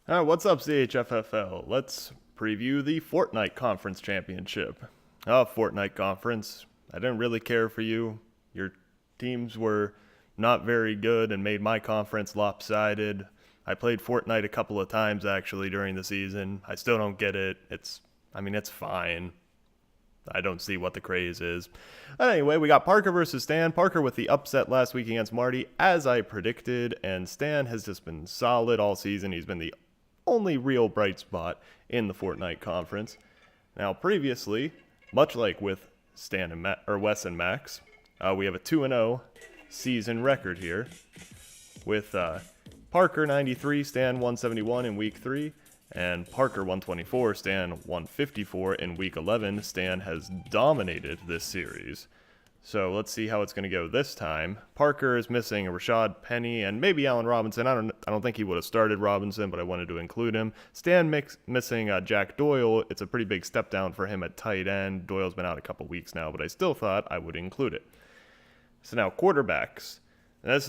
What's up, CHFFL? Let's preview the Fortnite Conference Championship. Fortnite Conference. I didn't really care for you. Your teams were not very good and made my conference lopsided. I played Fortnite a couple of times actually during the season. I still don't get it. It's fine. I don't see what the craze is. Anyway, we got Parker versus Stan. Parker with the upset last week against Marty, as I predicted, and Stan has just been solid all season. He's been the only real bright spot in the Fortnite conference. Now, previously, much like with Stan and Wes and Max, we have a 2-0 season record here with Parker 93, Stan 171 in week 3, and Parker 124, Stan 154 in week 11. Stan has dominated this series. So let's see how it's going to go this time. Parker is missing Rashad Penny and maybe Allen Robinson. I don't think he would have started Robinson, but I wanted to include him. Stan missing Jack Doyle. It's a pretty big step down for him at tight end. Doyle's been out a couple weeks now, but I still thought I would include it. So now quarterbacks. And this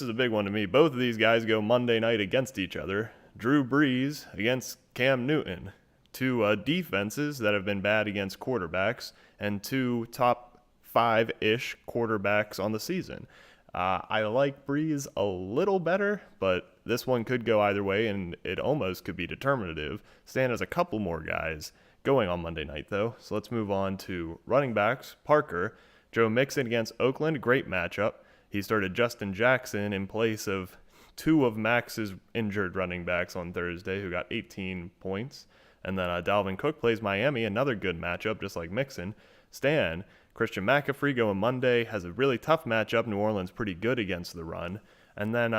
is a big one to me. Both of these guys go Monday night against each other. Drew Brees against Cam Newton. Two defenses that have been bad against quarterbacks, and two top five-ish quarterbacks on the season. I like Brees a little better, but this one could go either way, and it almost could be determinative. Stan has a couple more guys going on Monday night, though. So let's move on to running backs. Parker, Joe Mixon against Oakland, great matchup. He started Justin Jackson in place of two of Max's injured running backs on Thursday, who got 18 points. And then Dalvin Cook plays Miami, another good matchup, just like Mixon. Stan, Christian McCaffrey going Monday, has a really tough matchup. New Orleans pretty good against the run. And then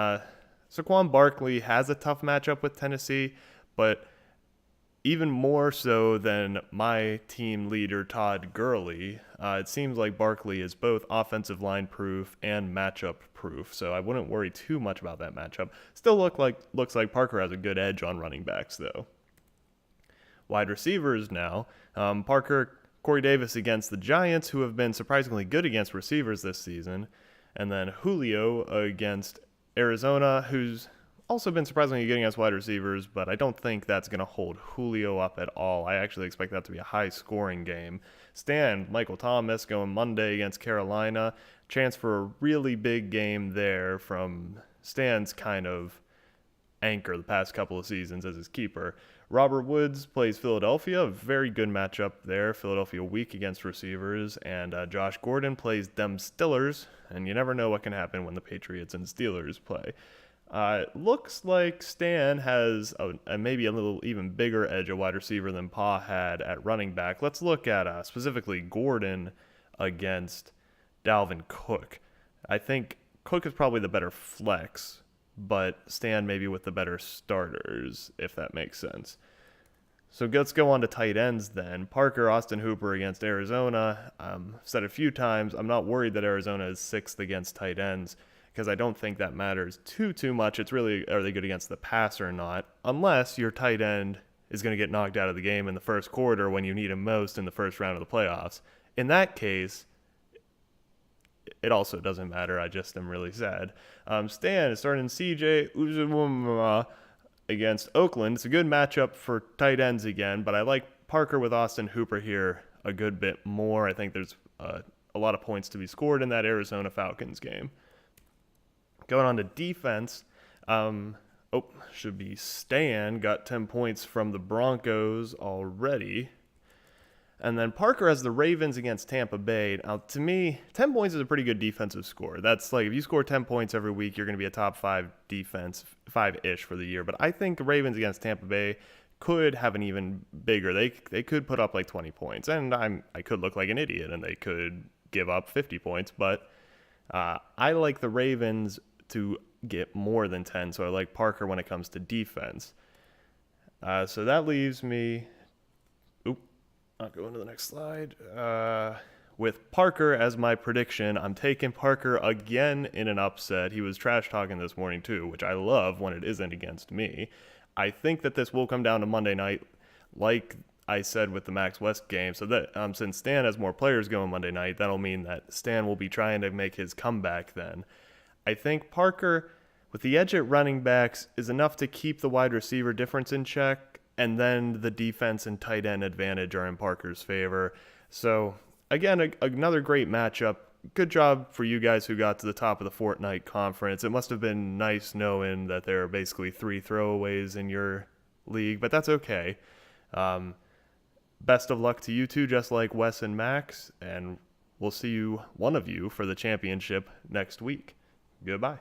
Saquon Barkley has a tough matchup with Tennessee, but even more so than my team leader, Todd Gurley, it seems like Barkley is both offensive line proof and matchup proof, so I wouldn't worry too much about that matchup. Still looks like Parker has a good edge on running backs, though. Wide receivers now. Parker, Corey Davis against the Giants, who have been surprisingly good against receivers this season. And then Julio against Arizona, who's also been surprisingly good against wide receivers, but I don't think that's going to hold Julio up at all. I actually expect that to be a high-scoring game. Stan, Michael Thomas going Monday against Carolina. Chance for a really big game there from Stan's kind of anchor the past couple of seasons as his keeper. Robert Woods plays Philadelphia, a very good matchup there. Philadelphia weak against receivers, and Josh Gordon plays them Steelers, and you never know what can happen when the Patriots and Steelers play. Looks like Stan has maybe a little even bigger edge at wide receiver than Pa had at running back. Let's look at specifically Gordon against Dalvin Cook. I think Cook is probably the better flex, but Stan maybe with the better starters, if that makes sense. So let's go on to tight ends then. Parker, Austin Hooper against Arizona. Said a few times, I'm not worried that Arizona is sixth against tight ends because I don't think that matters too much. It's really, are they good against the pass or not? Unless your tight end is going to get knocked out of the game in the first quarter when you need him most in the first round of the playoffs. In that case, it also doesn't matter. I just am really sad. Stan is starting CJ Uzomah against Oakland. It's a good matchup for tight ends again, but I like Parker with Austin Hooper here a good bit more. I think there's a lot of points to be scored in that Arizona Falcons game. Going on to defense, should be Stan. Got 10 points from the Broncos already. And then Parker has the Ravens against Tampa Bay. Now, to me, 10 points is a pretty good defensive score. That's like, if you score 10 points every week, you're going to be a top 5 defense, 5-ish for the year. But I think the Ravens against Tampa Bay could have an even bigger. They could put up like 20 points. And I could look like an idiot, and they could give up 50 points. But I like the Ravens to get more than 10, so I like Parker when it comes to defense. So that leaves me... I'll go into the next slide. With Parker as my prediction, I'm taking Parker again in an upset. He was trash talking this morning too, which I love when it isn't against me. I think that this will come down to Monday night, like I said with the Max West game. So that since Stan has more players going Monday night, that'll mean that Stan will be trying to make his comeback then. I think Parker with the edge at running backs is enough to keep the wide receiver difference in check, and then the defense and tight end advantage are in Parker's favor. So, again, another great matchup. Good job for you guys who got to the top of the Fortnite conference. It must have been nice knowing that there are basically 3 throwaways in your league, but that's okay. Best of luck to you two, just like Wes and Max, and we'll see one of you for the championship next week. Goodbye.